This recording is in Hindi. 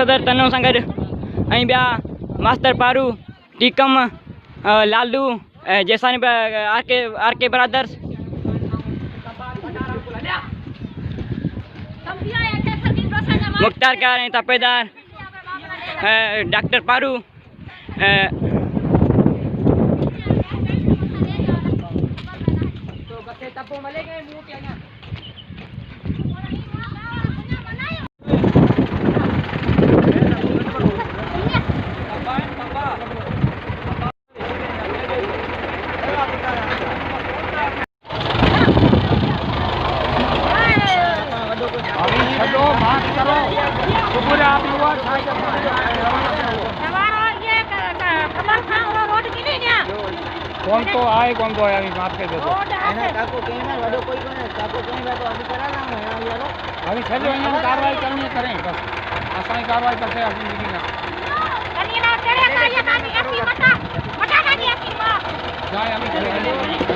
सदर तनो संगड अं बया मास्टर पारू टीकम लालू जैसानी आर के ब्रदर्स मुख्तार कार हैं तापेदार डॉक्टर पारू कौन तो आए अभी माफ कर दो अभी चलो यहाँ कार्रवाई करनी करें बस आसानी कार्रवाई करते हैं अपनी जिंदगी में जाए अभी